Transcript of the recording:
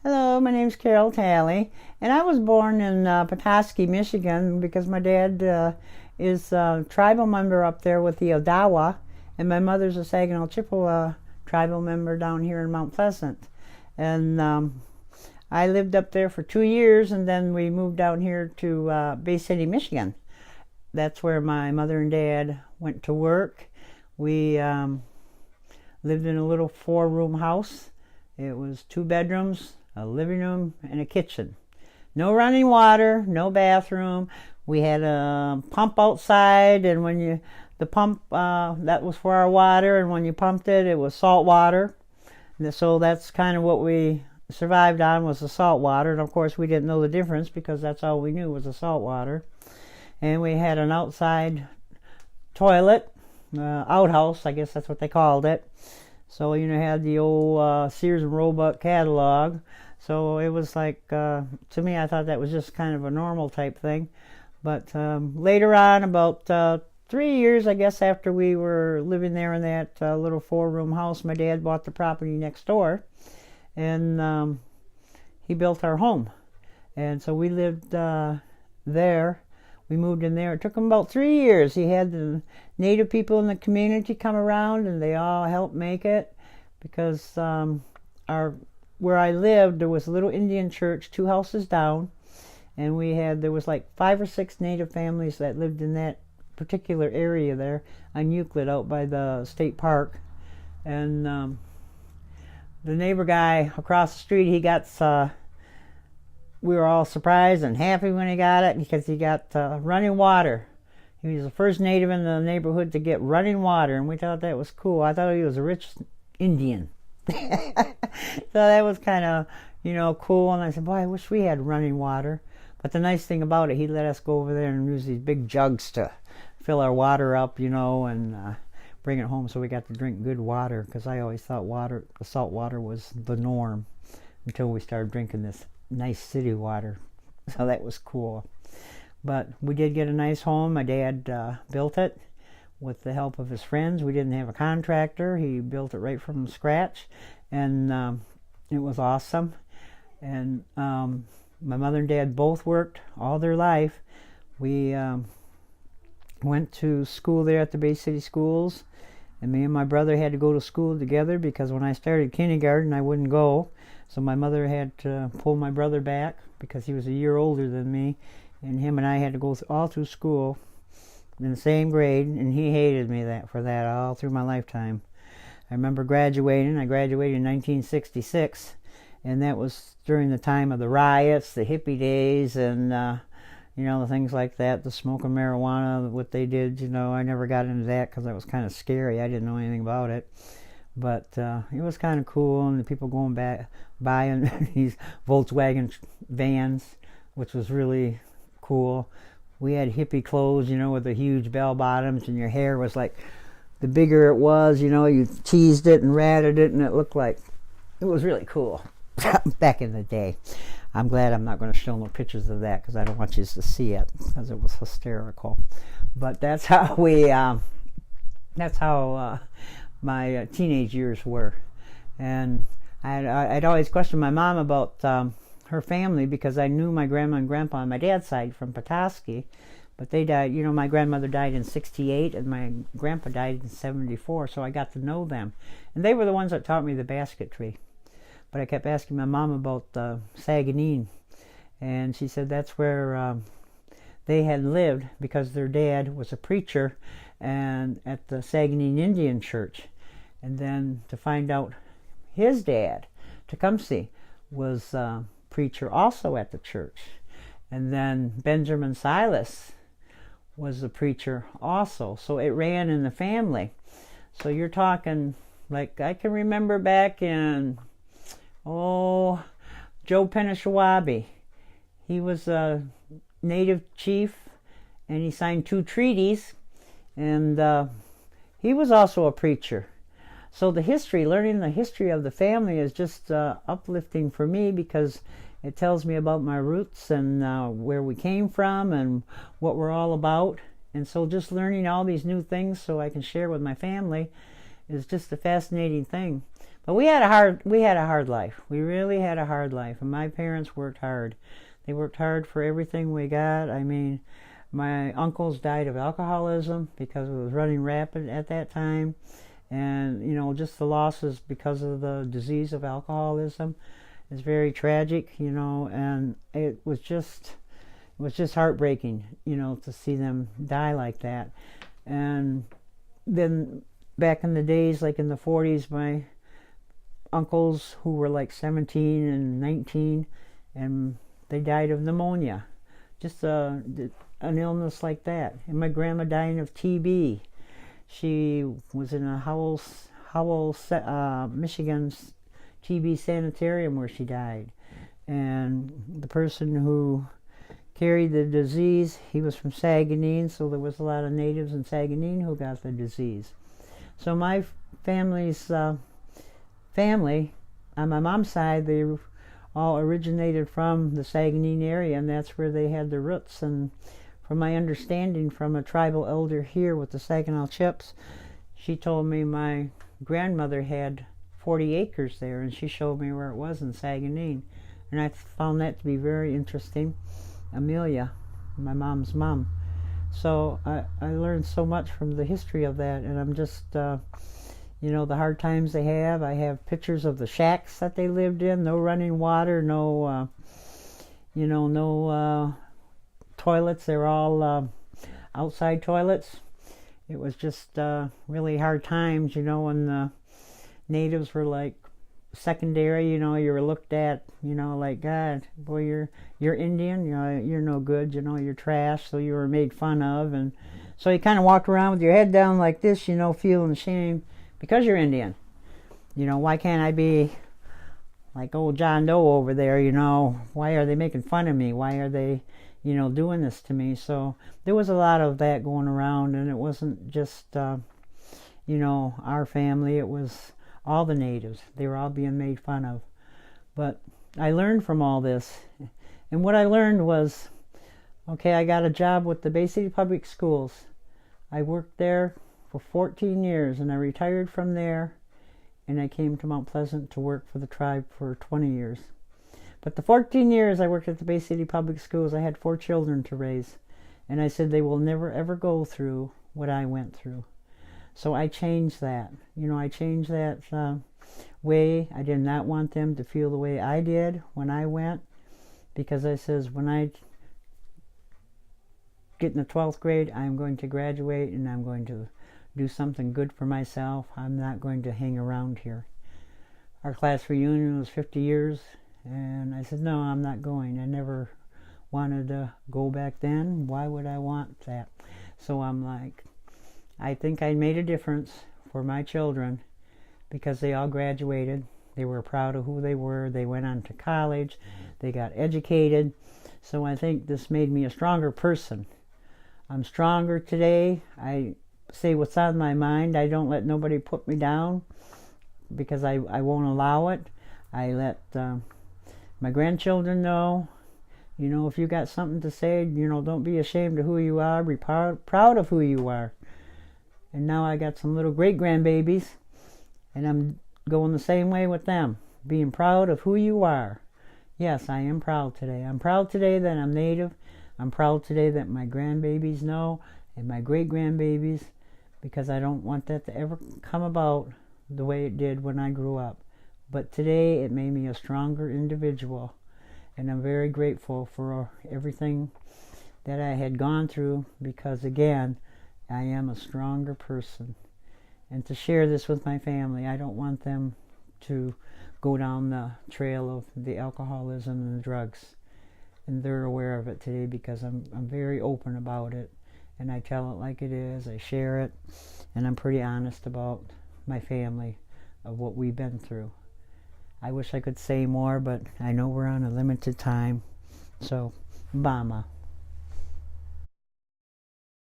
Hello, my name's Carol Talley, and I was born in Petoskey, Michigan, because my dad is a tribal member up there with the Odawa, and my mother's a Saginaw Chippewa tribal member down here in Mount Pleasant. And I lived up there for 2 years, and then we moved down here to Bay City, Michigan. That's where my mother and dad went to work. We lived in a little four-room house. It was 2 bedrooms, a living room, and a kitchen. No running water, no bathroom. We had a pump outside, and the pump, that was for our water, and when you pumped it, it was salt water. And so that's kind of what we survived on, was the salt water. And of course, we didn't know the difference because that's all we knew was the salt water. And we had an outside toilet, outhouse, I guess that's what they called it. So, had the old Sears and Roebuck catalog. So it was like, to me, I thought that was just kind of a normal type thing. But later on, about 3 years, I guess, after we were living there in that little four-room house, my dad bought the property next door. And he built our home. And so we lived there. We moved in there. It took him about 3 years. He had the native people in the community come around, and they all helped make it, because where I lived, there was a little Indian church 2 houses down, and there was like 5 or 6 native families that lived in that particular area there on Euclid out by the state park. And the neighbor guy across the street, we were all surprised and happy when he got it, because he got running water. He was the first native in the neighborhood to get running water, and we thought that was cool. I thought he was a rich Indian. So that was kind of, cool. And I said, boy, I wish we had running water. But the nice thing about it, he let us go over there and use these big jugs to fill our water up, and bring it home, so we got to drink good water, because I always thought the salt water was the norm until we started drinking this nice city water. So that was cool. But we did get a nice home. My dad built it with the help of his friends. We didn't have a contractor. He built it right from scratch, and it was awesome. And my mother and dad both worked all their life. We went to school there at the Bay City schools, and me and my brother had to go to school together, because when I started kindergarten, I wouldn't go. So my mother had to pull my brother back, because he was a year older than me, and him and I had to go all through school in the same grade, and he hated me for that all through my lifetime. I remember graduating. I graduated in 1966, and that was during the time of the riots, the hippie days, and the things like that, the smoking marijuana, what they did. I never got into that because that was kind of scary. I didn't know anything about it. But it was kind of cool, and the people going back buying these Volkswagen vans, which was really cool. We had hippie clothes, with the huge bell bottoms, and your hair was like, the bigger it was, you teased it and ratted it, and it was really cool back in the day. I'm glad I'm not going to show no pictures of that, because I don't want you to see it, because it was hysterical. But that's how my teenage years were. And I'd always questioned my mom about her family, because I knew my grandma and grandpa on my dad's side from Petoskey, but they died. My grandmother died in 1968, and my grandpa died in 1974, so I got to know them. And they were the ones that taught me the basketry. But I kept asking my mom about Saguenay, and she said that's where they had lived, because their dad was a preacher and at the Saguenay Indian Church. And then to find out his dad, Tecumseh, was a preacher also at the church. And then Benjamin Silas was a preacher also. So it ran in the family. So you're talking, like, I can remember back in, Joe Penashawabi. He was a native chief, and he signed 2 treaties, and he was also a preacher. So learning the history of the family is just uplifting for me, because it tells me about my roots and where we came from and what we're all about. And so just learning all these new things so I can share with my family is just a fascinating thing. But we had a hard life. We really had a hard life, and my parents worked hard. They worked hard for everything we got. I mean, my uncles died of alcoholism because it was running rapid at that time, and just the losses because of the disease of alcoholism is very tragic. And it was just heartbreaking, to see them die like that. And then back in the days, like in the 40s, my uncles who were like 17 and 19, and they died of pneumonia, just an illness like that. And my grandma dying of TB. She was in a Howell, Michigan TB sanitarium where she died. And the person who carried the disease, he was from Saguenay, so there was a lot of natives in Saguenay who got the disease. So my family's family, on my mom's side, they all originated from the Saguenay area, and that's where they had their roots. And from my understanding from a tribal elder here with the Saginaw Chips, she told me my grandmother had 40 acres there, and she showed me where it was in Saguenay. And I found that to be very interesting. Amelia, my mom's mom. So I learned so much from the history of that, and I'm just, the hard times they have. I have pictures of the shacks that they lived in, no running water, no toilets. They're all outside toilets. It was just really hard times, when the natives were like secondary, you were looked at, like, God, boy, you're Indian, you're no good, you're trash, so you were made fun of. And so you kind of walked around with your head down like this, feeling shame because you're Indian. Why can't I be like old John Doe over there? Why are they making fun of me? Why are they doing this to me? So there was a lot of that going around, and it wasn't just our family. It was all the natives. They were all being made fun of. But I learned from all this, and what I learned was, okay, I got a job with the Bay City Public Schools. I worked there for 14 years, and I retired from there, and I came to Mount Pleasant to work for the tribe for 20 years. But the 14 years I worked at the Bay City Public Schools, I had 4 children to raise, and I said they will never ever go through what I went through. So I changed that. I changed that way. I did not want them to feel the way I did when I went, because I says when I get in the 12th grade, I'm going to graduate and I'm going to do something good for myself. I'm not going to hang around here. Our class reunion was 50 years, and I said, no, I'm not going. I never wanted to go back then. Why would I want that? So I'm like, I think I made a difference for my children because they all graduated. They were proud of who they were. They went on to college. They got educated. So I think this made me a stronger person. I'm stronger today. I say what's on my mind. I don't let nobody put me down because I won't allow it. I let my grandchildren know, if you got something to say, don't be ashamed of who you are. Be proud of who you are. And now I got some little great-grandbabies, and I'm going the same way with them, being proud of who you are. Yes, I am proud today. I'm proud today that I'm Native. I'm proud today that my grandbabies know, and my great-grandbabies, because I don't want that to ever come about the way it did when I grew up. But today it made me a stronger individual, and I'm very grateful for everything that I had gone through, because again, I am a stronger person. And to share this with my family, I don't want them to go down the trail of the alcoholism and the drugs. And they're aware of it today because I'm very open about it. And I tell it like it is. I share it. And I'm pretty honest about my family, of what we've been through. I wish I could say more, but I know we're on a limited time. So, Bama.